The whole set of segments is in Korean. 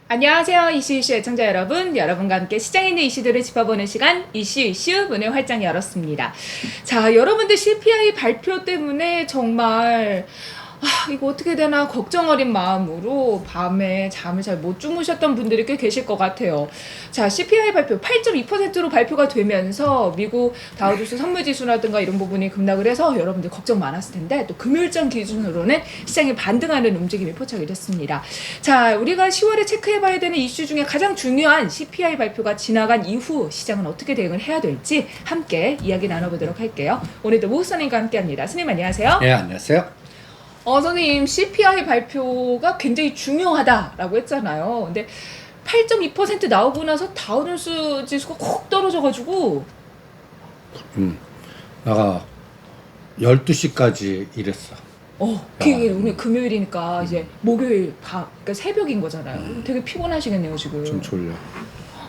안녕하세요. 이슈 애청자 여러분. 여러분과 함께 시장에 있는 이슈들을 짚어보는 시간 이슈 문을 활짝 열었습니다. 자, 여러분들 CPI 발표 때문에 정말 이거 어떻게 되나 걱정 어린 마음으로 밤에 잠을 잘 못 주무셨던 분들이 꽤 계실 것 같아요. 자, CPI 발표 8.2%로 발표가 되면서 미국 다우지수 선물지수라든가 이런 부분이 급락을 해서 여러분들 걱정 많았을 텐데 또 금요일장 기준으로는 시장이 반등하는 움직임이 포착이 됐습니다. 자, 우리가 10월에 체크해봐야 되는 이슈 중에 가장 중요한 CPI 발표가 지나간 이후 시장은 어떻게 대응을 해야 될지 함께 이야기 나눠보도록 할게요. 오늘도 모 선생님과 함께합니다. 선생님 안녕하세요. 네, 안녕하세요. 선생님, CPI 발표가 굉장히 중요하다라고 했잖아요. 근데 8.2% 나오고 나서 다우존스 지수가 콕 떨어져가지고 내가 12시까지 일했어. 그게 오늘 금요일이니까 이제 목요일 그러니까 새벽인 거잖아요. 되게 피곤하시겠네요, 지금. 좀 졸려.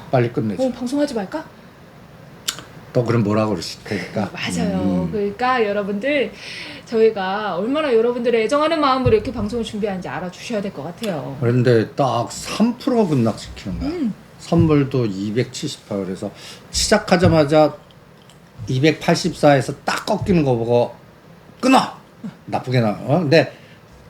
빨리 끝내자. 방송하지 말까? 또 그럼 뭐라 그러실 테니까. 맞아요. 그러니까 여러분들 저희가 얼마나 여러분들의 애정하는 마음으로 이렇게 방송을 준비하는지 알아주셔야 될 것 같아요. 그런데 딱 3% 급락시키는 거야. 선물도 278. 그래서 시작하자마자 284에서 딱 꺾이는 거 보고 끊어! 나쁘게 나와. 근데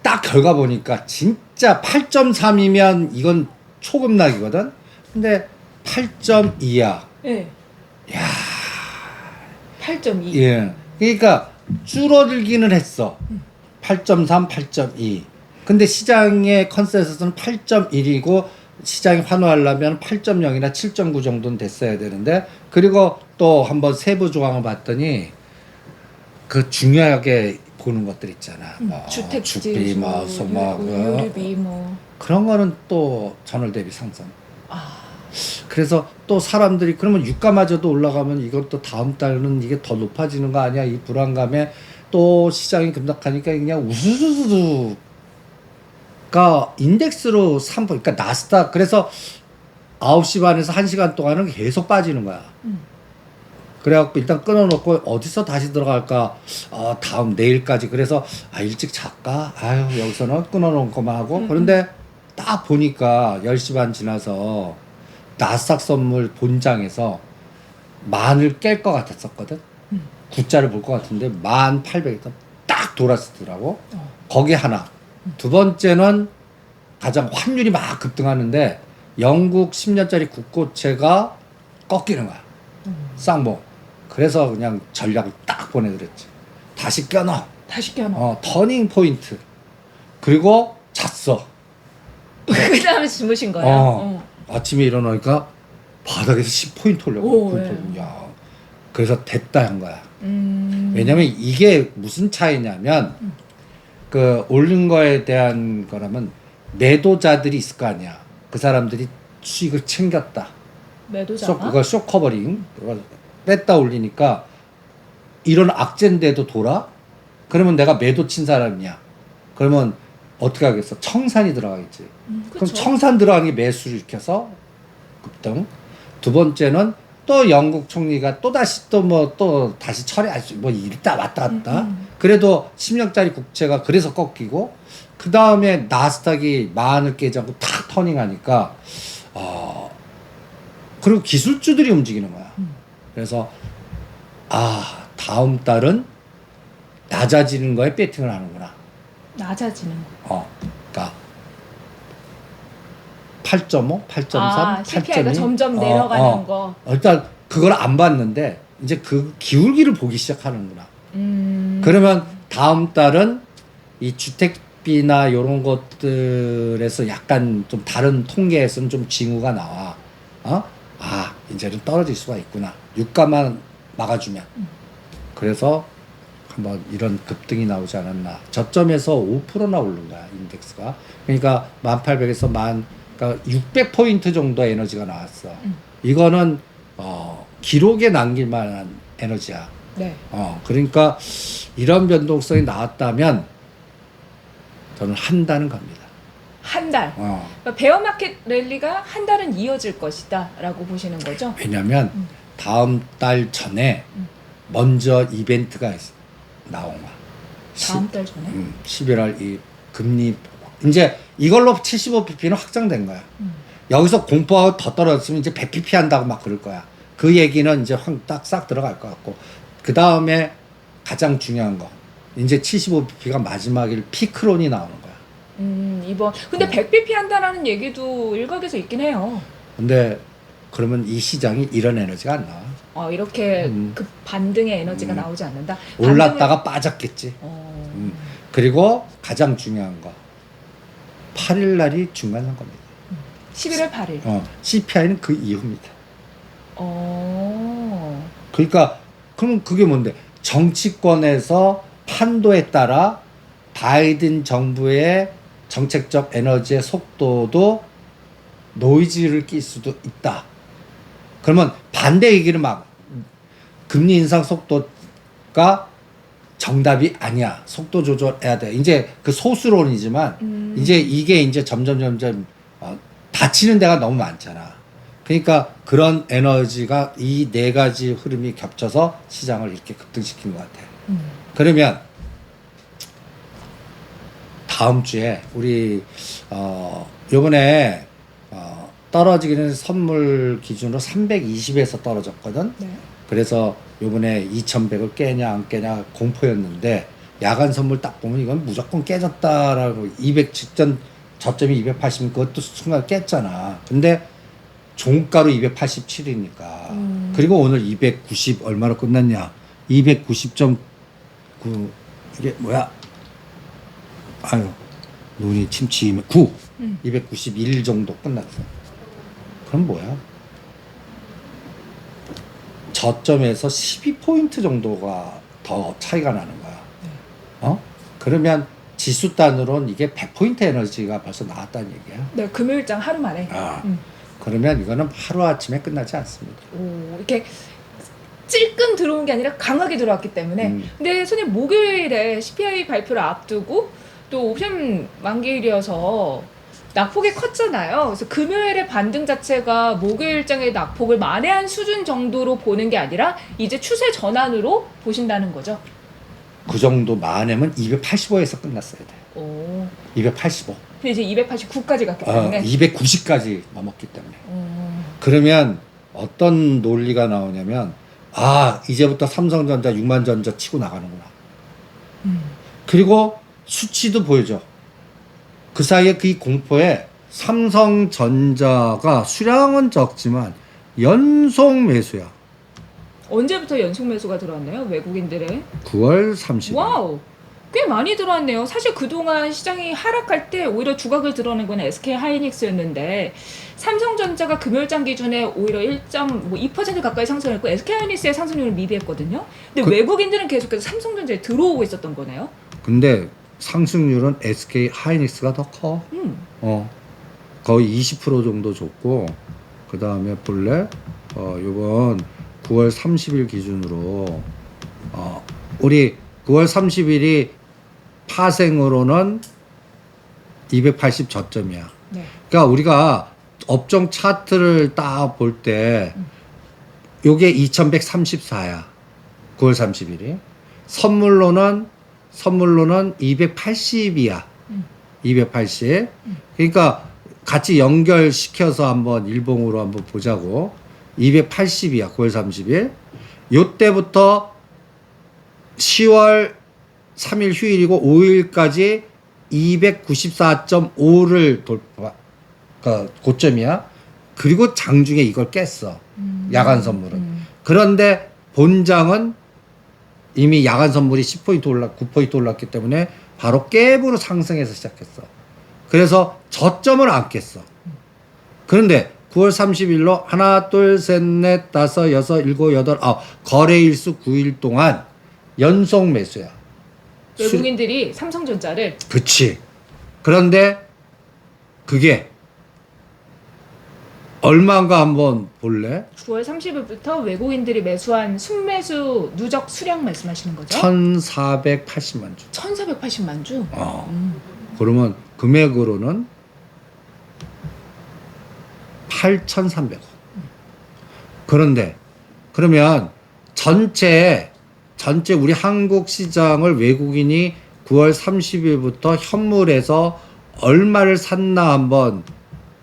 딱 결과 보니까 진짜 8.3이면 이건 초급락이거든? 근데 8.2야. 네. 야. 8.2. 예. 그러니까 줄어들기는 했어. 8.3, 8.2. 근데 시장의 컨센서스는 8.1이고 시장이 환호하려면 8.0이나 7.9 정도는 됐어야 되는데, 그리고 또 한번 세부 조항을 봤더니 그 중요하게 보는 것들 있잖아. 주택 주비, 유류비 그런 거는 또 전월 대비 상승. 그래서 또 사람들이 그러면 유가마저도 올라가면 이것도 다음 달은 이게 더 높아지는 거 아니야? 이 불안감에 또 시장이 급락하니까 그냥 우수수수가 인덱스로 그러니까 나스닥. 그래서 9시 반에서 1시간 동안은 계속 빠지는 거야. 그래갖고 일단 끊어놓고 어디서 다시 들어갈까? 다음 내일까지. 그래서 일찍 잘까? 여기서는 끊어놓은 것만 하고. 그런데 딱 보니까 10시 반 지나서 나스닥 선물 본장에서 만을 깰 것 같았었거든. 구자를 볼 것 같은데 1800에서 딱 돌았더라고. 거기 하나. 두 번째는 가장 환율이 막 급등하는데 영국 10년짜리 국고채가 꺾이는 거야. 쌍봉. 그래서 그냥 전략을 딱 보내드렸지. 다시 껴넣어. 터닝 포인트. 그리고 잤어. 그 다음에 주무신 거예요? 아침에 일어나니까 바닥에서 10포인트 올려고. 야, 그래서 됐다 한 거야. 왜냐면 이게 무슨 차이냐면 그 올린 거에 대한 거라면 매도자들이 있을 거 아니야. 그 사람들이 수익을 챙겼다. 매도자가? 그거 쇼커버링 뺐다 올리니까 이런 악재인데도 돌아? 그러면 내가 매도 친 사람이야. 그러면 어떻게 하겠어? 청산이 들어가겠지. 그럼 청산 들어가는 게 매수를 일으켜서 급등. 두 번째는 또 영국 총리가 또 다시 철회할 수, 이랬다 왔다 갔다. 그래도 10년짜리 국채가 그래서 꺾이고, 그 다음에 나스닥이 만을 깨지 않고 탁 터닝하니까, 그리고 기술주들이 움직이는 거야. 그래서, 다음 달은 낮아지는 거에 배팅을 하는구나. 낮아지는 거. 그러니까 8.5, 8.3, CPI가 8.2 점점 내려가는 거. 일단 그걸 안 봤는데 이제 그 기울기를 보기 시작하는구나. 그러면 다음 달은 이 주택비나 이런 것들에서 약간 좀 다른 통계에서는 좀 징후가 나와. 이제는 떨어질 수가 있구나. 유가만 막아주면. 그래서 한번 이런 급등이 나오지 않았나. 저점에서 5%나 오른 거야, 인덱스가. 그러니까 1800에서 그러니까 600포인트 정도의 에너지가 나왔어. 이거는 기록에 남길 만한 에너지야. 네. 그러니까 이런 변동성이 나왔다면 저는 한 달은 갑니다. 한 달. 그러니까 베어마켓 랠리가 한 달은 이어질 것이다라고 보시는 거죠? 왜냐면 다음 달 전에 먼저 이벤트가 나온 거야. 다음 달 전에? 11월 이 금리 이제 이걸로 75pp는 확정된 거야. 여기서 공포가 더 떨어졌으면 이제 100pp 한다고 막 그럴 거야. 그 얘기는 이제 확 싹 들어갈 것 같고. 그 다음에 가장 중요한 거. 이제 75pp가 마지막일 피크론이 나오는 거야. 이번 근데 100bp 한다라는 얘기도 일각에서 있긴 해요. 근데 그러면 이 시장이 이런 에너지가 안 나와. 이렇게 그 반등의 에너지가 나오지 않는다. 올랐다가 빠졌겠지. 어... 그리고 가장 중요한 거. 8일 날이 중간 선거입니다. 11월 8일. CPI는 그 이후입니다. 어. 그러니까 그럼 그게 뭔데? 정치권에서 판도에 따라 바이든 정부의 정책적 에너지의 속도도 노이즈를 낄 수도 있다. 그러면 반대 얘기를 막 금리 인상 속도가 정답이 아니야. 속도 조절해야 돼. 이제 그 소수론이지만 이제 이게 이제 점점 다치는 데가 너무 많잖아. 그러니까 그런 에너지가 이 네 가지 흐름이 겹쳐서 시장을 이렇게 급등시킨 것 같아요. 그러면 다음 주에 우리 요번에 떨어지기는 선물 기준으로 320에서 떨어졌거든. 네. 그래서 요번에 2100을 깨냐 안 깨냐 공포였는데 야간 선물 딱 보면 이건 무조건 깨졌다라고 200 직전 저점이 280이면 그것도 순간 깼잖아. 근데 종가로 287이니까. 그리고 오늘 290 얼마로 끝났냐? 290.9 이게 뭐야? 아유 눈이 침침해. 9 291 정도 끝났어. 그럼 뭐야? 저점에서 12포인트 정도가 더 차이가 나는 거야. 그러면 지수 단으로는 이게 100포인트 에너지가 벌써 나왔다는 얘기야. 네, 금요일장 하루 만에. 그러면 이거는 하루아침에 끝나지 않습니다. 이렇게 찔끔 들어온 게 아니라 강하게 들어왔기 때문에. 근데 손님 목요일에 CPI 발표를 앞두고 또 옵션 만기일이어서 낙폭이 컸잖아요. 그래서 금요일의 반등 자체가 목요일장의 낙폭을 만회한 수준 정도로 보는 게 아니라 이제 추세 전환으로 보신다는 거죠. 그 정도 만회면 285에서 끝났어야 돼. 오. 285. 근데 이제 289까지 갔기 때문에. 290까지 넘었기 때문에. 그러면 어떤 논리가 나오냐면 이제부터 삼성전자 6만전자 치고 나가는구나. 그리고 수치도 보여줘. 그 사이에 그 공포에 삼성전자가 수량은 적지만 연속 매수야. 언제부터 연속 매수가 들어왔나요? 외국인들의? 9월 30일. 와우. 꽤 많이 들어왔네요. 사실 그동안 시장이 하락할 때 오히려 주각을 드러낸 건 SK 하이닉스였는데 삼성전자가 금요일장 기준에 오히려 1.2% 가까이 상승했고 SK 하이닉스의 상승률을 미비했거든요. 근데 외국인들은 계속해서 삼성전자에 들어오고 있었던 거네요. 근데 상승률은 SK 하이닉스가 더 커. 거의 20% 정도 줬고, 그 다음에 볼래? 요번 9월 30일 기준으로, 우리 9월 30일이 파생으로는 280 저점이야. 네. 그러니까 우리가 업종 차트를 딱 볼 때, 요게 2134야. 9월 30일이. 선물로는 280이야. 280. 그러니까 같이 연결시켜서 한번 일봉으로 한번 보자고. 280이야. 9월 30일. 요때부터 10월 3일 휴일이고 5일까지 294.5를 돌파. 그러니까 고점이야. 그리고 장중에 이걸 깼어. 야간 선물은. 그런데 본장은 이미 야간 선물이 10포인트 9포인트 올랐기 때문에 바로 갭으로 상승해서 시작했어. 그래서 저점을 안 깼어. 그런데 9월 30일로 하나, 둘, 셋, 넷, 다섯, 여섯, 일곱, 여덟, 거래일수 9일 동안 연속 매수야. 외국인들이 삼성전자를. 그치. 그런데 그게 얼마인가 한번 볼래? 9월 30일부터 외국인들이 매수한 순매수 누적 수량 말씀하시는 거죠? 1480만 주. 1480만 주? 그러면 금액으로는 8,300원. 그런데 그러면 전체 우리 한국 시장을 외국인이 9월 30일부터 현물에서 얼마를 샀나 한번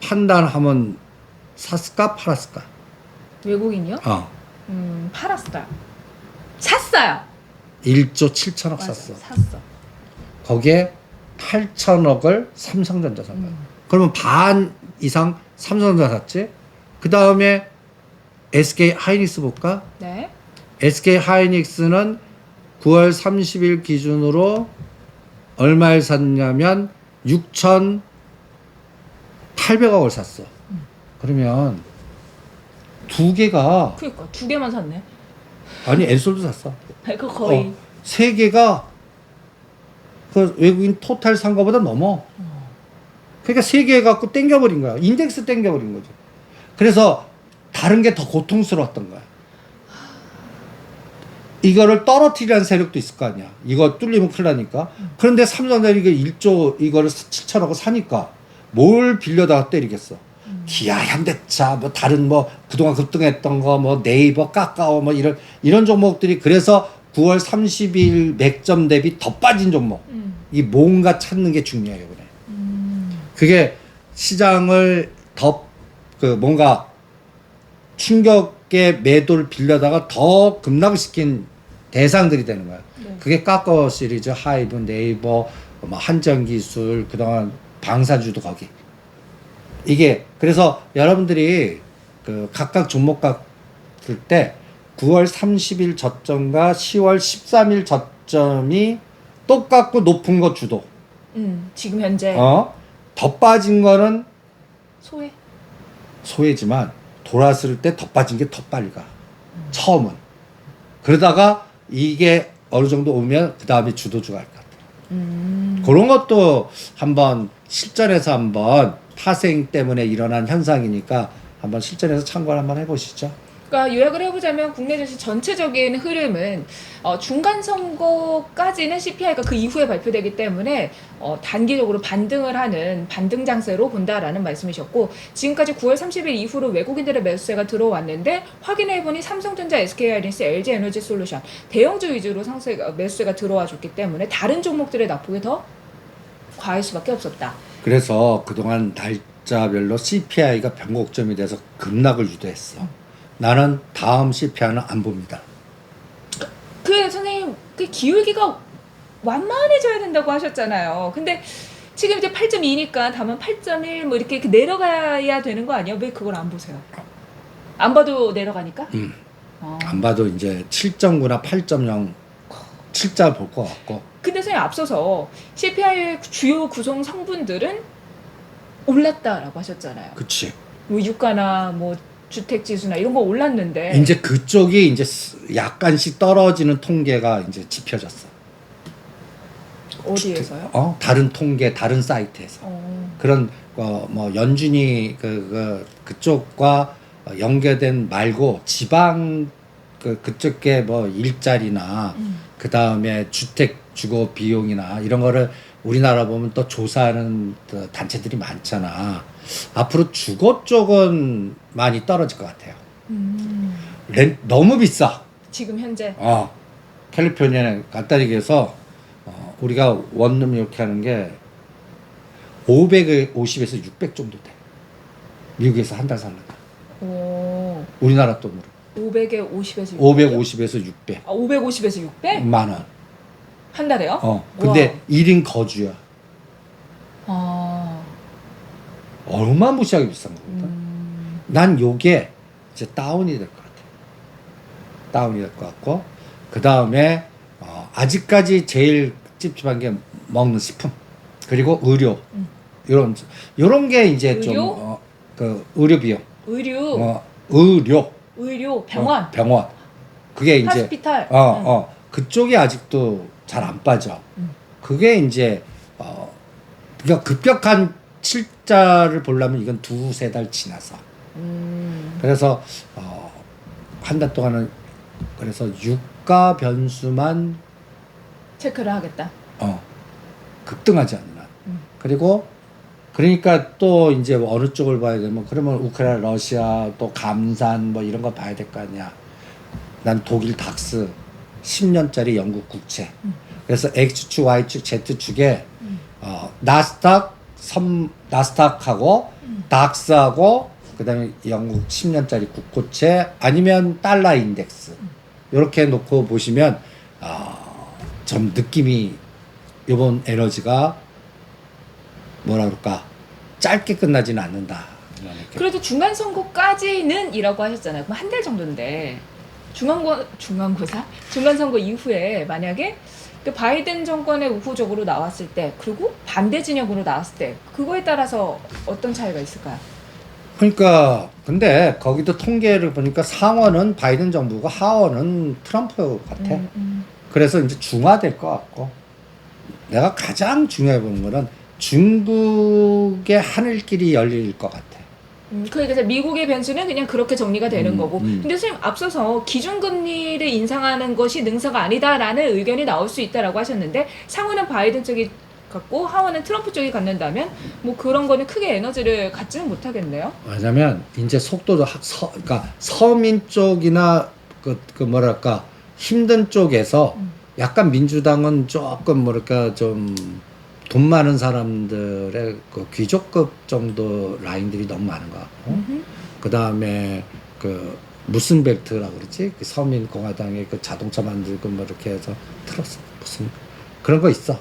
판단하면 샀을까 팔았을까? 외국인이요? 팔았어요. 샀어요. 1조 7천억 맞아, 샀어. 샀어. 거기에 8천억을 삼성전자 산 거야. 그러면 반 이상 삼성전자 샀지? 그 다음에 SK 하이닉스 볼까? 네. SK 하이닉스는 9월 30일 기준으로 얼마에 샀냐면 6,800억을 샀어. 그러면 두 개가 그러니까 두 개만 샀네. 아니 엔솔도 샀어. 그 거의 세 개가 그 외국인 토탈 산 거보다 넘어. 그러니까 세 개 갖고 땡겨버린 거야. 인덱스 땡겨버린 거죠. 그래서 다른 게 더 고통스러웠던 거야. 이거를 떨어뜨리라는 세력도 있을 거 아니야. 이거 뚫리면 큰일 나니까. 그런데 삼성전자 이게 1조 이거를 7천억을 사니까 뭘 빌려다가 때리겠어. 기아, 현대차, 뭐 다른 뭐 그동안 급등했던 거, 뭐 네이버, 카카오 뭐 이런 종목들이 그래서 9월 30일 맥점 대비 더 빠진 종목. 이 뭔가 찾는 게 중요해요, 그래. 그게 시장을 더 그 뭔가 충격의 매도를 빌려다가 더 급락을 시킨 대상들이 되는 거야. 네. 그게 카카오 시리즈, 하이브, 네이버, 뭐 한전기술, 그동안 방사주도 거기. 이게 그래서 여러분들이 그 각각 종목 갔을 때 9월 30일 저점과 10월 13일 저점이 똑같고 높은 거 주도. 지금 현재 더 빠진 거는 소외. 소외지만 돌았을 때 더 빠진 게 더 빨리 가. 처음은. 그러다가 이게 어느 정도 오면 그 다음에 주도주가 할 것 같아요. 그런 것도 한번 실전에서 한번 파생 때문에 일어난 현상이니까 한번 실전에서 참고를 한번 해보시죠. 그러니까 요약을 해보자면 국내 증시 전체적인 흐름은 중간 선거까지는 CPI가 그 이후에 발표되기 때문에 단기적으로 반등을 하는 반등 장세로 본다라는 말씀이셨고, 지금까지 9월 30일 이후로 외국인들의 매수세가 들어왔는데 확인해보니 삼성전자, SK하이닉스, LG에너지솔루션 대형주 위주로 매수세가 들어와 줬기 때문에 다른 종목들의 낙폭이 더 과할 수밖에 없었다. 그래서 그동안 날짜별로 CPI가 변곡점이 돼서 급락을 유도했어. 나는 다음 CPI는 안 봅니다. 그 선생님 그 기울기가 완만해져야 된다고 하셨잖아요. 근데 지금 이제 8.2니까 다만 8.1 뭐 이렇게 내려가야 되는 거 아니에요? 왜 그걸 안 보세요? 안 봐도 내려가니까? 안 봐도 이제 7.9나 8.0 7자 볼 것 같고. 근데 선생님 앞서서 CPI 주요 구성 성분들은 올랐다라고 하셨잖아요. 그치. 뭐 유가나 뭐 주택 지수나 이런 거 올랐는데 이제 그쪽이 이제 약간씩 떨어지는 통계가 이제 짚혀졌어. 어디에서요? 다른 통계, 다른 사이트에서. 그런 뭐 연준이 그쪽과 연계된 말고 지방 그쪽에 뭐 일자리나 그 다음에 주택 주거 비용이나 이런 거를 우리나라 보면 또 조사하는 단체들이 많잖아. 앞으로 주거 쪽은 많이 떨어질 것 같아요. 너무 비싸. 지금 현재 캘리포니아에 갖다 얘기해서 우리가 원룸 이렇게 하는 게 550에서 600 정도 돼. 미국에서 한 달 살려다. 우리나라 돈으로. 500에 50에서 600. 550에서 600. 550에서 600? 만 원. 한 달에요? 근데 와. 1인 거주야. 어마무시하게 비싼 거거든. 난 요게 이제 다운이 될 것 같아. 다운이 될 것 같고, 그 다음에 아직까지 제일 찝찝한 게 먹는 식품, 그리고 의료, 요런 게 이제 의료? 좀 그 의료 비용, 의료, 의료, 병원, 병원, 그게 이제 하스피탈. 그쪽이 아직도 잘 안 빠져. 그게 이제 그러니까 급격한 칠자를 보려면 이건 2-3달 지나서. 그래서 한 달 동안은 그래서 유가 변수만 체크를 하겠다. 급등하지 않는 한. 그리고 그러니까 또 이제 어느 쪽을 봐야 되면 그러면 우크라이나, 러시아, 또 감산 뭐 이런 거 봐야 될 거 아니야. 난 독일 닥스 10년짜리 영국 국채. 그래서 X축, Y축, Z축에 나스닥하고 닥스하고 그다음에 영국 10년짜리 국고채 아니면 달러 인덱스 이렇게 놓고 보시면 좀 느낌이 이번 에너지가 뭐라 그럴까 짧게 끝나지는 않는다. 그래도 중간 선거까지는 이라고 하셨잖아요. 그럼 한 달 정도인데 중간고사 중간 선거 이후에 만약에 그 바이든 정권의 우호적으로 나왔을 때 그리고 반대 진영으로 나왔을 때 그거에 따라서 어떤 차이가 있을까요? 그러니까 근데 거기도 통계를 보니까 상원은 바이든 정부고 하원은 트럼프 같아. 그래서 이제 중화될 것 같고 내가 가장 중요해 보는 거는 중국의 하늘길이 열릴 것 같아. 그러니까 미국의 변수는 그냥 그렇게 정리가 되는 거고. 근데 선생님 앞서서 기준금리를 인상하는 것이 능사가 아니다라는 의견이 나올 수 있다라고 하셨는데 상원은 바이든 쪽이 갖고 하원은 트럼프 쪽이 갖는다면 뭐 그런 거는 크게 에너지를 갖지는 못하겠네요. 왜냐면 이제 속도도 그러니까 서민 쪽이나 그 뭐랄까 힘든 쪽에서 약간 민주당은 조금 뭐랄까 좀 돈 많은 사람들의 그 귀족급 정도 라인들이 너무 많은 것 같고 그 다음에 그 무슨 벨트라고 그러지 그 서민 공화당의 그 자동차 만들고 뭐 이렇게 해서 트러스 무슨 그런 거 있어.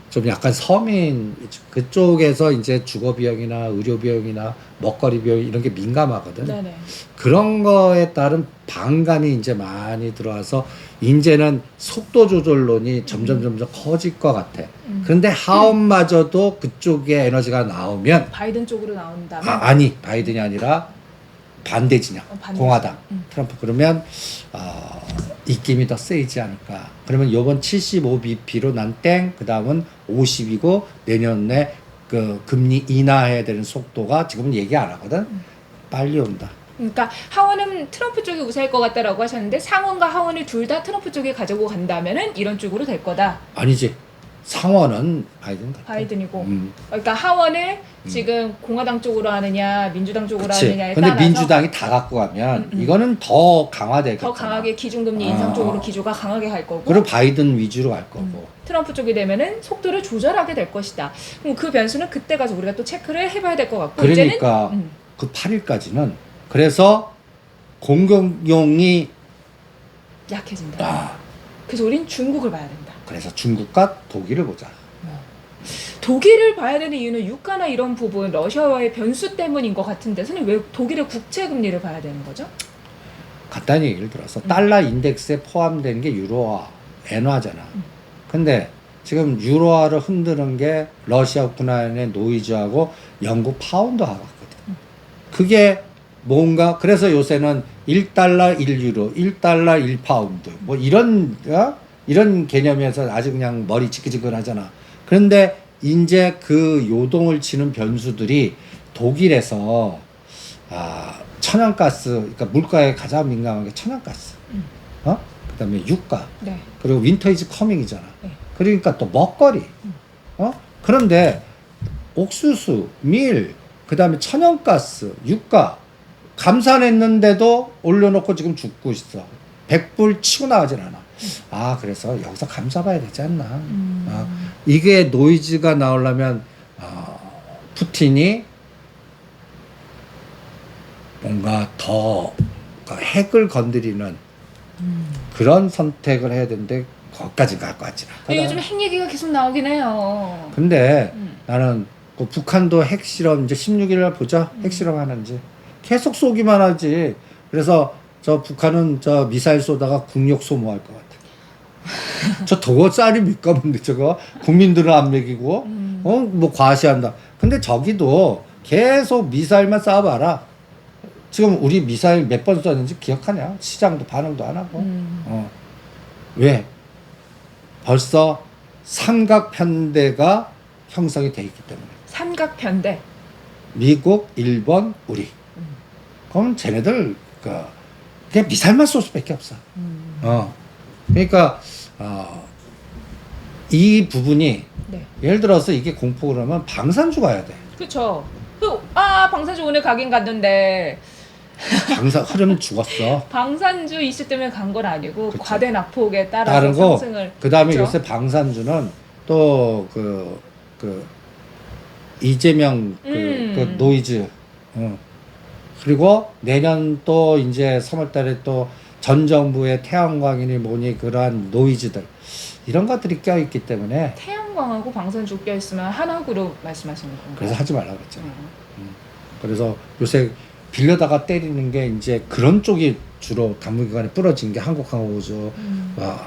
좀 약간 서민 그쪽에서 이제 주거 비용이나 의료 비용이나 먹거리 비용 이런 게 민감하거든. 네네. 그런 거에 따른 반감이 이제 많이 들어와서 이제는 속도 조절론이 점점 커질 것 같아. 그런데 하원마저도 그쪽에 에너지가 나오면 바이든 쪽으로 나온다면 아니 바이든이 아니라 반대 진영 반대 공화당 진영. 트럼프 그러면 입김이 더 세이지 않을까. 그러면 요번 75bp로 난 땡, 그 다음은 50이고 내년에 그 금리 인하해야 되는 속도가 지금은 얘기 안 하거든. 빨리 온다. 그러니까 하원은 트럼프 쪽이 우세할 것 같다라고 하셨는데 상원과 하원을 둘 다 트럼프 쪽에 가지고 간다면은 이런 쪽으로 될 거다. 아니지. 상원은 바이든 같아. 바이든이고. 그러니까 하원을 지금 공화당 쪽으로 하느냐 민주당 쪽으로 그치. 하느냐에 근데 따라서 민주당이 다 갖고 가면 이거는 더 강화되겠다. 더 강하게 기준금리 인상 쪽으로 기조가 강하게 갈 거고. 그리고 바이든 위주로 갈 거고. 트럼프 쪽이 되면은 속도를 조절하게 될 것이다. 그럼 그 변수는 그때 가서 우리가 또 체크를 해봐야 될 것 같고. 그러니까 이제는, 그 8일까지는 그래서 공격용이 약해진다. 그래서 우린 중국을 봐야 된다. 그래서 중국과 독일을 보자. 독일을 봐야 되는 이유는 유가나 이런 부분 러시아와의 변수 때문인 것 같은데 선생님 왜 독일의 국채 금리를 봐야 되는 거죠? 간단히 예를 들어서 달러 인덱스에 포함된 게 유로화, 엔화잖아. 근데 지금 유로화를 흔드는 게 러시아 우크라이나의 노이즈하고 영국 파운드하고 같거든. 그게 뭔가 그래서 요새는 1달러 1유로, 1달러 1파운드 뭐 이런 개념에서 아주 그냥 머리 지끈지끈하잖아. 그런데 이제 그 요동을 치는 변수들이 독일에서 천연가스, 그러니까 물가에 가장 민감한 게 천연가스, 그다음에 유가, 네. 그리고 윈터 이즈 커밍이잖아. 네. 그러니까 또 먹거리, 그런데 옥수수, 밀, 그다음에 천연가스, 유가 감산했는데도 올려놓고 지금 죽고 있어. 100불 치고 나가진 않아. 그래서 여기서 감사봐야 되지 않나. 이게 노이즈가 나오려면 푸틴이 뭔가 더 핵을 건드리는 그런 선택을 해야 되는데 거기까지 갈 것 같지는 않거든. 요즘 핵 얘기가 계속 나오긴 해요. 근데 나는 그 북한도 핵실험 이제 16일 날 보자. 핵실험 하는지 계속 쏘기만 하지. 그래서 저 북한은 저 미사일 쏘다가 국력 소모할 것 같아. 저 도어 쌀입니까? 근데 저거 국민들은 안 먹이고 뭐 과시한다. 근데 저기도 계속 미사일만 쏴봐라. 지금 우리 미사일 몇 번 쐈는지 기억하냐? 시장도 반응도 안 하고. 왜? 벌써 삼각편대가 형성이 돼 있기 때문에. 삼각편대. 미국, 일본, 우리. 그럼 쟤네들 그냥 미사일만 쏠 수밖에 없어. 그러니까 이 부분이 네. 예를 들어서 이게 공포 그러면 방산주 가야 돼. 그렇죠. 방산주 오늘 가긴 갔는데 흐르면 죽었어. 방산주 이슈 때문에 간 건 아니고 그쵸. 과대 낙폭에 따라서 다른 거. 상승을. 그다음에 그쵸? 요새 방산주는 또 그 이재명 그 노이즈 그리고 내년 또 이제 3월달에 또 전 정부의 태양광이니 뭐니 그러한 노이즈들 이런 것들이 껴있기 때문에 태양광하고 방산주 껴 있으면 한학으로 말씀하시는 건가요? 그래서 하지 말라 그랬잖아요. 그래서 요새 빌려다가 때리는 게 이제 그런 쪽이 주로 당분간에 부러진 게 한국항공우주,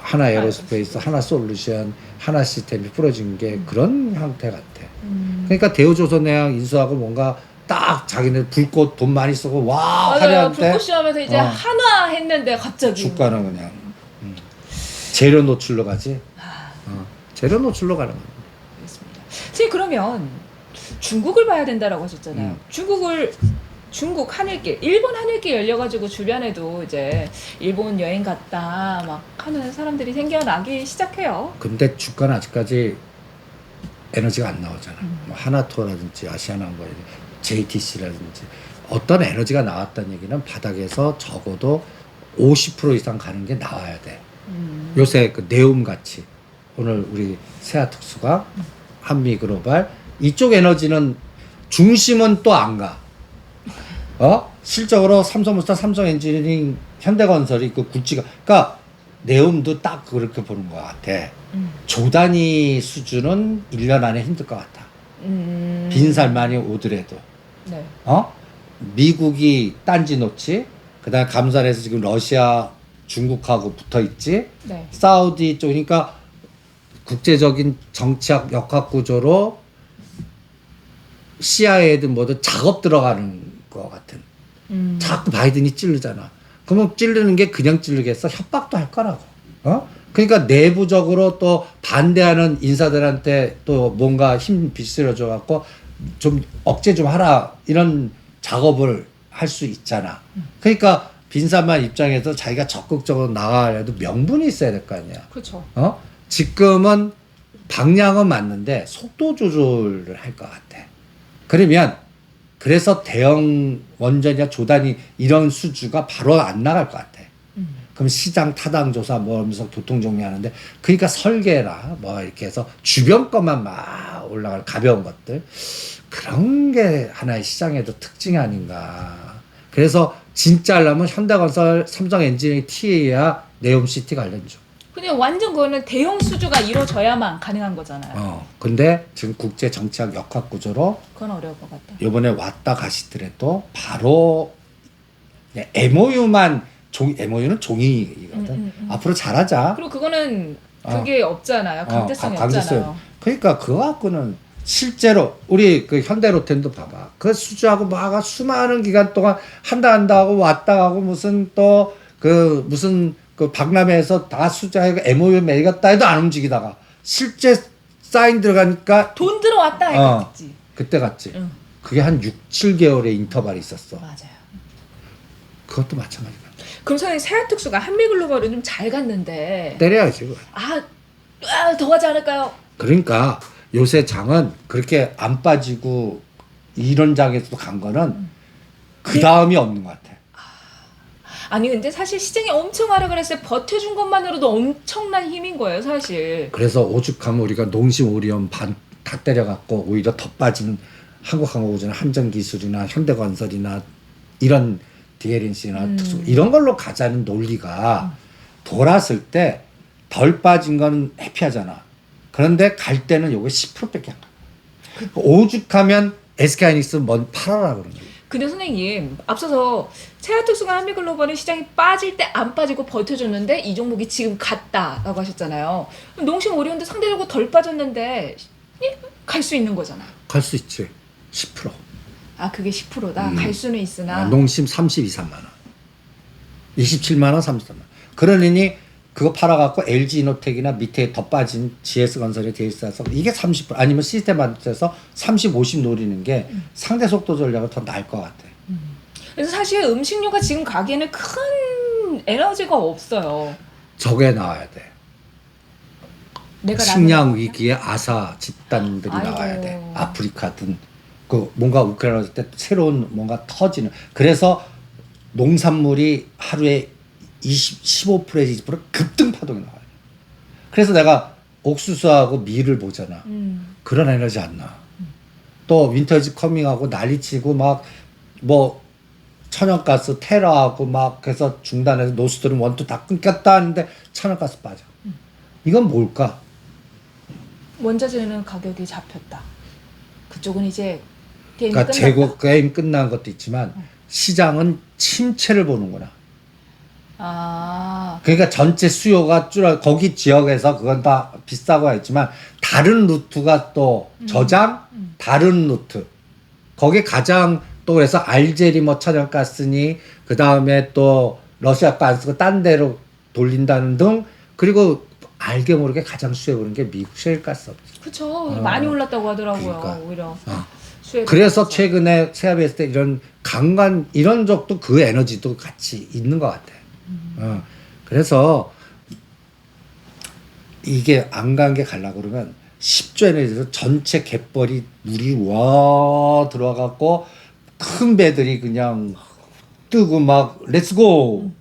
하나 에어로스페이스, 하나 솔루션, 하나 시스템이 부러진 게 그런 형태 같아. 그러니까 대우조선해양 인수하고 뭔가 딱 자기네 불꽃 돈 많이 쓰고 와 맞아요. 화려한데 불꽃 시험에서 이제 한화 했는데 갑자기 주가는 그냥 재료 노출로 가지. 재료 노출로 가는 거야. 알겠습니다. 선생님 그러면 중국을 봐야 된다라고 하셨잖아요. 중국 하늘길, 일본 하늘길 열려가지고 주변에도 이제 일본 여행 갔다 막 하는 사람들이 생겨나기 시작해요. 근데 주가는 아직까지 에너지가 안 나오잖아. 뭐 하나토라든지 아시아나항공, JTC라든지 어떤 에너지가 나왔다는 얘기는 바닥에서 적어도 50% 이상 가는 게 나와야 돼. 요새 그 네움 같이 오늘 우리 세아특수가 한미글로벌 이쪽 에너지는 중심은 또 안 가. 실적으로 삼성물산, 삼성엔지니어링, 현대건설이 그 굵지가 그러니까 네움도 딱 그렇게 보는 것 같아. 조단위 수준은 1년 안에 힘들 것 같아. 빈살만이 오더라도. 네. 미국이 딴지 놓지. 그다음에 감산해서 지금 러시아, 중국하고 붙어 있지. 네. 사우디 쪽 그러니까 국제적인 정치학 역학 구조로 CIA든 뭐든 작업 들어가는 것 같은. 자꾸 바이든이 찌르잖아. 그러면 찌르는 게 그냥 찌르겠어? 협박도 할 거라고. 그러니까 내부적으로 또 반대하는 인사들한테 또 뭔가 힘 빗실어줘 갖고 좀 억제 좀 하라 이런 작업을 할 수 있잖아. 그러니까 빈산만 입장에서 자기가 적극적으로 나가려도 명분이 있어야 될 거 아니야. 그렇죠. 지금은 방향은 맞는데 속도 조절을 할 것 같아. 그러면 그래서 대형 원전이나 조단위 이런 수주가 바로 안 나갈 것 같아. 그럼 시장 타당 조사 뭐 하면서 교통 정리하는데 그러니까 설계라 뭐 이렇게 해서 주변 것만 막 올라갈 가벼운 것들 그런 게 하나의 시장에도 특징이 아닌가. 그래서 진짜 하려면 현대건설, 삼성엔지니어링, TA야 네옴시티 관련주. 근데 완전 그거는 대형 수주가 이루어져야만 가능한 거잖아요. 근데 지금 국제 정치학 역학 구조로 그건 어려울 것 같다. 이번에 왔다 가시더라도 바로 MOU만 MOU는 종이거든. 앞으로 잘하자. 그리고 그거는 그게 없잖아요. 강제성이 없잖아요. 그러니까 그거 갖고는 실제로 우리 그 현대로템도 봐봐. 그 수주하고 막 수많은 기간 동안 한다 하고 왔다 가고 무슨 또 그 무슨 그 박람회에서 다 수주하고 MOU 매겼다 해도 안 움직이다가 실제 사인 들어가니까 돈 들어왔다 했겠지. 그때 갔지. 그게 한 6, 7개월의 인터벌이 있었어. 맞아요. 그것도 마찬가지야. 그럼 선생님 세아특수가 한미글로벌은 좀 잘 갔는데 때려야지. 그거. 더 가지 않을까요? 그러니까 요새 장은 그렇게 안 빠지고 이런 장에서도 간 거는 그 다음이 없는 것 같아. 아니 근데 사실 시장이 엄청 하락을 했을 때 버텨준 것만으로도 엄청난 힘인 거예요 사실. 그래서 오죽하면 우리가 농심 오리온 반 다 때려갖고 오히려 더 빠진 한국항공우주나 한전기술이나 현대건설이나 이런 DLNC나 특수 이런 걸로 가자는 논리가 돌았을 때 덜 빠진 건 해피하잖아. 그런데 갈 때는 요게 10%밖에 안 가. 오죽하면 SK하이닉스 뭔 팔아라 그러는 거야. 근데 선생님 앞서서 세아특수가 한미글로벌은 시장이 빠질 때 안 빠지고 버텨줬는데 이 종목이 지금 갔다라고 하셨잖아요. 그럼 농심 오리온도 상대적으로 덜 빠졌는데 갈 수 있는 거잖아. 갈 수 있지. 10%. 그게 10%다. 갈 수는 있으나. 농심 32~33만 원. 27만 원, 33만 원. 그러니 그거 팔아갖고 LG이노텍이나 밑에 더 빠진 GS건설에 돼 있어서 이게 30% 아니면 시스템한테서 30, 50 노리는 게 상대 속도 전략을 더 나을 것 같아. 그래서 사실 음식료가 지금 가기에는 큰 에너지가 없어요. 저게 나와야 돼. 내가 식량 위기에 아사 집단들이 아이고. 나와야 돼. 아프리카든 그 뭔가 우크라이나 때 새로운 뭔가 터지는. 그래서 농산물이 하루에 15%에서 20% 급등 파동이 나와요. 그래서 내가 옥수수하고 밀을 보잖아. 그런 에너지 안 나. 또 윈터즈 커밍하고 난리치고 막 뭐 천연가스 테러하고 막 해서 중단해서 노스트림 1, 2 다 끊겼다 하는데 천연가스 빠져. 이건 뭘까? 원자재는 가격이 잡혔다. 그쪽은 이제 게임이 그러니까 끝났다. 재고 게임 끝난 것도 있지만 시장은 침체를 보는구나. 아, 그러니까 전체 수요가 줄어 거기 지역에서 그건 다 비싸고 했지만 다른 루트가 또 저장 다른 루트 거기 가장 또 그래서 알제리 뭐 천연가스니 그 다음에 또 러시아 거 안 쓰고 딴 데로 돌린다는 등 그리고 알게 모르게 가장 수혜보는 게 미국 셰일가스 없지. 그쵸. 많이 올랐다고 하더라고요. 그러니까. 오히려. 어. 수혜가 그래서 있어서. 최근에 세아베스 때 이런 강간 이런 적도 그 에너지도 같이 있는 것 같아. 그래서 이게 안 간 게 갈라 그러면 10조 에너지에서 전체 갯벌이 물이 와 들어가갖고 큰 배들이 그냥 뜨고 막 렛츠고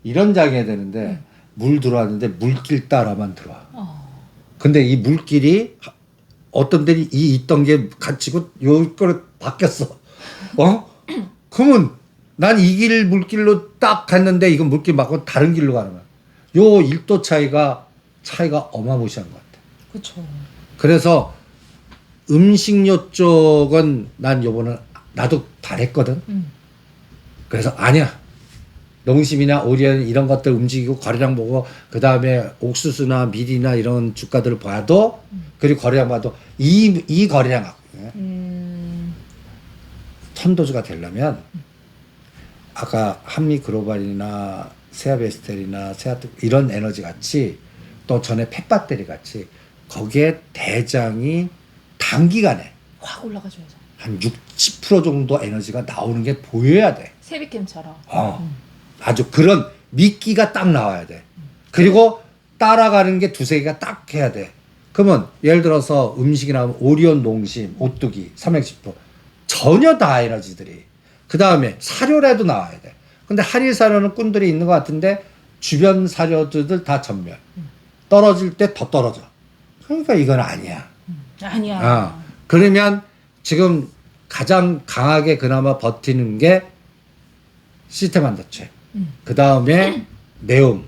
이런 장해야 되는데 물 들어왔는데 물길 따라만 들어와. 근데 이 물길이 어떤 데는 이 있던 게 갇히고 요 거로 바뀌었어. 그러면 난 이 길 물길로 딱 갔는데 이건 물길 맞고 다른 길로 가는 거야. 요 1도 차이가 어마무시한 것 같아. 그쵸. 그래서 음식료 쪽은 난 요번에 나도 바랬거든. 그래서 아니야. 농심이나 오리온 이런 것들 움직이고 거래량 보고 그 다음에 옥수수나 밀이나 이런 주가들을 봐도 그리고 거래량 봐도 이 거래량 갖고 선도주가 되려면 아까 한미글로벌이나 세아베스텔이나 세아트 이런 에너지 같이 또 전에 펫배터리 같이 거기에 대장이 단기간에 확 올라가줘야죠. 한 60% 정도 에너지가 나오는 게 보여야 돼. 세비캠처럼. 아주 그런 미끼가 딱 나와야 돼. 그리고 따라가는 게 두세 개가 딱 해야 돼. 그러면 예를 들어서 음식이 나오면 오리온 농심, 오뚜기, 삼행식품 전혀 다 에너지들이. 그 다음에 사료라도 나와야 돼. 근데 한일 사료는 꾼들이 있는 것 같은데 주변 사료들 다 전멸. 떨어질 때 더 떨어져. 그러니까 이건 아니야. 아니야. 그러면 지금 가장 강하게 그나마 버티는 게 시스템 반도체. 그 다음에 네옴.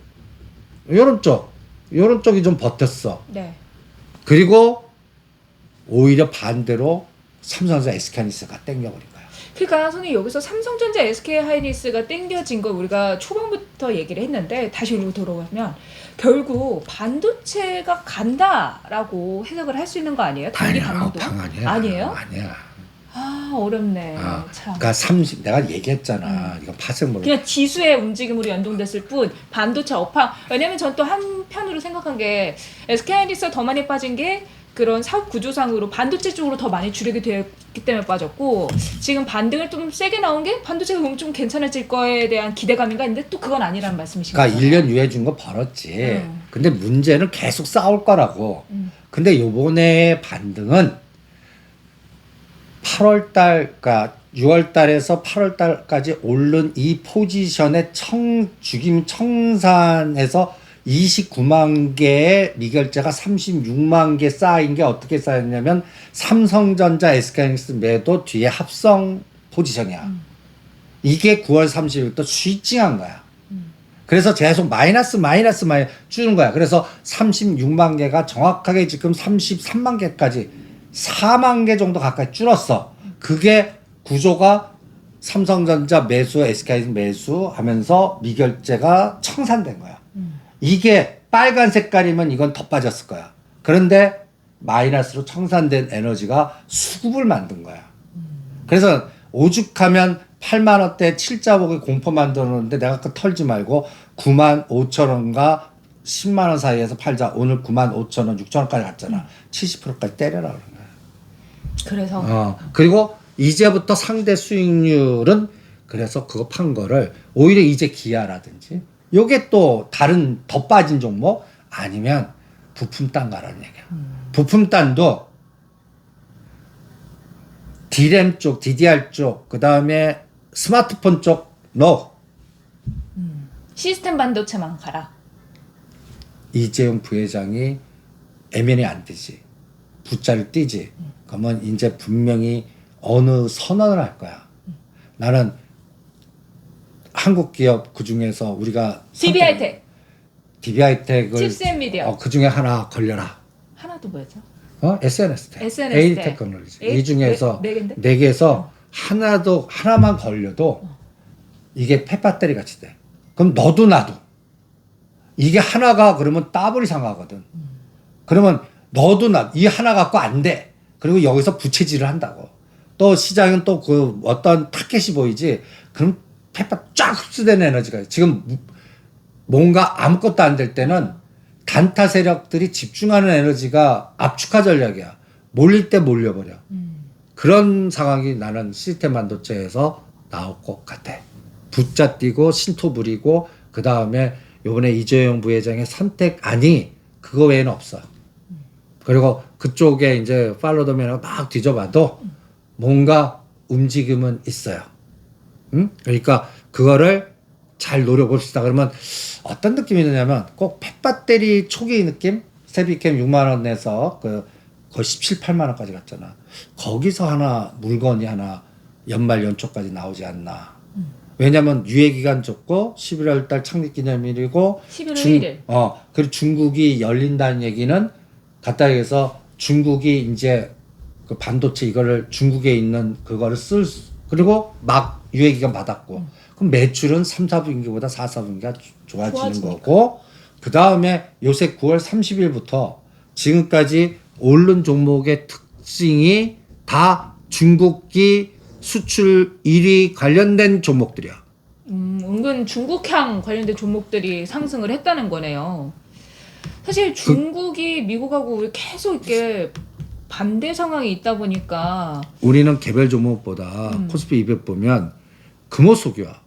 요런 쪽이 좀 버텼어. 네. 그리고 오히려 반대로 삼성전자 SK하이닉스가 땡겨버린 거야. 그러니까 선생님 여기서 삼성전자 SK 하이닉스가 땡겨진 거 우리가 초반부터 얘기를 했는데 다시 우리로 돌아가면 결국 반도체가 간다라고 해석을 할 수 있는 거 아니에요? 단기 반도? 아니에요? 아니야. 아 어렵네. 참. 그러니까 내가 얘기했잖아. 이건 파생 모르. 그냥 지수의 움직임으로 연동됐을 뿐 반도체 업황. 왜냐면 전 또 한편으로 생각한 게 SK 하이닉스가 더 많이 빠진 게 그런 사업 구조상으로 반도체 쪽으로 더 많이 주력이 되었기 때문에 빠졌고 지금 반등을 좀 세게 나온 게 반도체가 좀 괜찮아질 거에 대한 기대감인가 했는데 또 그건 아니라는 말씀이신 거예요. 그러니까 1년 유예 준 거 벌었지. 근데 문제는 계속 싸울 거라고. 근데 요번에 반등은 8월달, 그러니까 6월달에서 8월달까지 오른 이 포지션의 죽임 청산해서 29만 개의 미결제가 36만 개 쌓인 게 어떻게 쌓였냐면 삼성전자 SK하이닉스 매도 뒤에 합성 포지션이야. 이게 9월 30일부터 스위칭한 거야. 그래서 계속 마이너스 주는 거야. 그래서 36만 개가 정확하게 지금 33만 개까지 4만 개 정도 가까이 줄었어. 그게 구조가 삼성전자 매수, SK하이닉스 매수 하면서 미결제가 청산된 거야. 이게 빨간 색깔이면 이건 더 빠졌을 거야. 그런데 마이너스로 청산된 에너지가 수급을 만든 거야. 그래서 오죽하면 8만 원대 7자 보기 공포 만들었는데 내가 그 털지 말고 9만 5천 원과 10만 원 사이에서 팔자. 오늘 9만 5천 원, 6천 원까지 갔잖아. 70%까지 때려라 그런 거야. 그래서 그리고 이제부터 상대 수익률은 그래서 그거 판 거를 오히려 이제 기아라든지 요게 또 다른 더 빠진 종목 아니면 부품단 가라는 얘기야. 부품단도 D램 쪽, DDR 쪽, 그 다음에 스마트폰 쪽, no. 시스템 반도체만 가라. 이재용 부회장이 애면이 안 되지. 부자를 띄지. 그러면 이제 분명히 어느 선언을 할 거야. 나는 한국 기업 그 중에서 우리가 DB하이텍, DB하이텍을 칩셋미디어. 그 중에 하나 걸려라. 하나도 뭐였죠? SNS 텍, SNS A 텍. 테크놀로지 A- 이 중에서 네 개인데? 네 개에서 하나만 걸려도 이게 폐배터리 같이 돼. 그럼 너도 나도 이게 하나가 그러면 더블 이상하거든. 그러면 너도 이 하나 갖고 안 돼. 그리고 여기서 부채질을 한다고. 또 시장은 또 그 어떤 타켓이 보이지. 그럼 폐빠 쫙 흡수되는 에너지가 지금 뭔가 아무것도 안 될 때는 단타 세력들이 집중하는 에너지가 압축화 전략이야. 몰릴 때 몰려버려. 그런 상황이 나는 시스템 반도체에서 나올 것 같아. 붙자 띄고 신토 부리고 그 다음에 요번에 이재용 부회장의 선택안이 그거 외에는 없어. 그리고 그쪽에 이제 팔로더맨하고 막 뒤져봐도 뭔가 움직임은 있어요. 응? 그러니까 그거를 잘 노려봅시다. 그러면 어떤 느낌이 드냐면 꼭 펫배터리 초기 느낌? 세비캠 6만 원 내서 거의 17, 8만 원까지 갔잖아. 거기서 하나 물건이 하나 연말 연초까지 나오지 않나. 왜냐면 유예기간 좁고 11월 달 창립기념일이고 11월 1일. 그리고 중국이 열린다는 얘기는 갖다 얘기해서 중국이 이제 그 반도체 이거를 중국에 있는 그거를 그리고 막 유예기간 받았고 그럼 매출은 3, 4분기보다 4, 4분기가 좋아지는 거고 그 다음에 요새 9월 30일부터 지금까지 오른 종목의 특징이 다 중국기 수출 1위 관련된 종목들이야. 은근 중국향 관련된 종목들이 상승을 했다는 거네요. 사실 중국이 미국하고 우리 계속 이렇게 반대 상황이 있다 보니까 우리는 개별 종목보다 코스피 200 보면 금호석유화,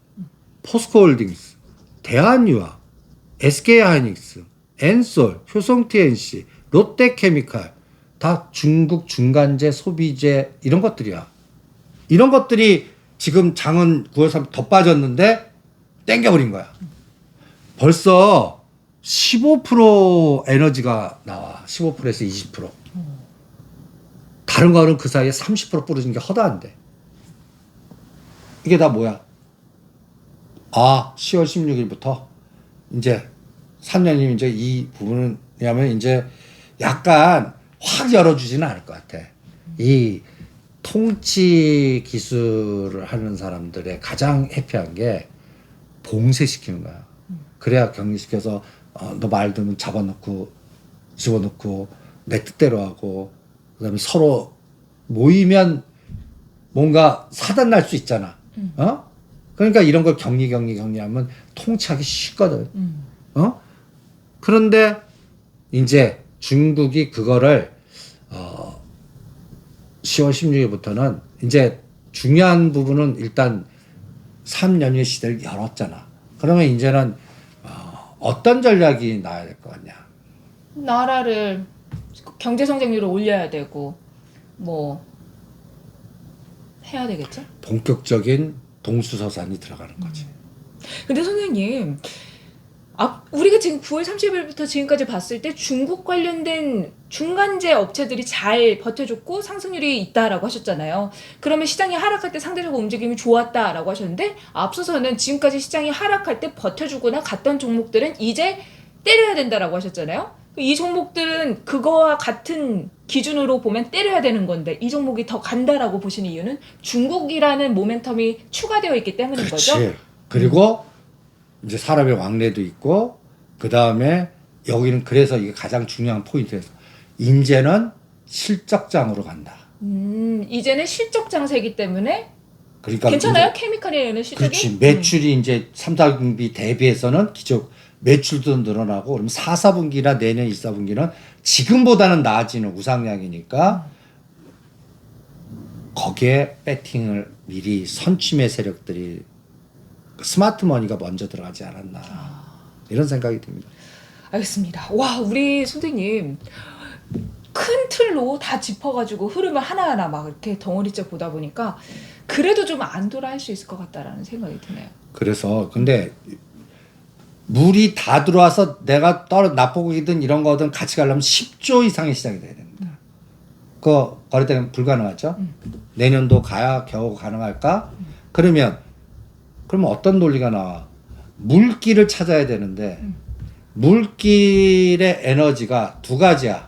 포스코홀딩스, 대한유화, SK하이닉스, 엔솔, 효성TNC, 롯데케미칼 다 중국 중간재 소비재 이런 것들이야. 이런 것들이 지금 장은 9월 3일 더 빠졌는데 땡겨버린 거야. 벌써 15% 에너지가 나와. 15%에서 20%. 다른 거는 그 사이에 30% 부러진 게 허다한데. 이게 다 뭐야? 10월 16일부터 이제 3년이면 이제 이 부분은 왜냐면 이제 약간 확 열어주지는 않을 것 같아. 이 통치 기술을 하는 사람들의 가장 해피한 게 봉쇄시키는 거야. 그래야 격리시켜서 너 말 들으면 잡아놓고 집어넣고 내 뜻대로 하고 그다음에 서로 모이면 뭔가 사단 날 수 있잖아. 그러니까 이런 걸 격리하면 통치하기 쉽거든. 그런데 이제 중국이 그거를 10월 16일부터는 이제 중요한 부분은 일단 3년의 시대를 열었잖아. 그러면 이제는 어떤 전략이 나와야 될 것 같냐? 나라를 경제 성장률을 올려야 되고 뭐 해야 되겠죠? 본격적인 동수서산이 들어가는 거지. 근데 선생님, 우리가 지금 9월 30일부터 지금까지 봤을 때 중국 관련된 중간재 업체들이 잘 버텨줬고 상승률이 있다라고 하셨잖아요. 그러면 시장이 하락할 때 상대적으로 움직임이 좋았다라고 하셨는데 앞서서는 지금까지 시장이 하락할 때 버텨주거나 갔던 종목들은 이제 때려야 된다라고 하셨잖아요. 이 종목들은 그거와 같은 기준으로 보면 때려야 되는 건데 이 종목이 더 간다라고 보시는 이유는 중국이라는 모멘텀이 추가되어 있기 때문인 거죠? 그리고 이제 사람의 왕래도 있고 그 다음에 여기는 그래서 이게 가장 중요한 포인트에서 이제는 실적장으로 간다. 이제는 실적 장세이기 때문에 그러니까 괜찮아요? 케미칼이라는 실적이? 그렇지. 매출이 이제 3, 4분기 대비해서는 기존 매출도 늘어나고 그러면 4, 4분기나 내년 1, 4분기는 지금보다는 나아지는 우상향이니까 거기에 배팅을 미리 선취매 세력들이 스마트 머니가 먼저 들어가지 않았나 이런 생각이 듭니다. 알겠습니다. 와, 우리 선생님 큰 틀로 다 짚어가지고 흐름을 하나하나 막 이렇게 덩어리째 보다 보니까 그래도 좀 안도를 할 수 있을 것 같다라는 생각이 드네요. 그래서 근데 물이 다 들어와서 내가 납포기든 이런 거든 같이 가려면 10조 이상의 시장이 돼야 됩니다. 그 거래대금 불가능하죠. 내년도 가야 겨우 가능할까? 그러면 어떤 논리가 나와? 물길을 찾아야 되는데 물길의 에너지가 두 가지야.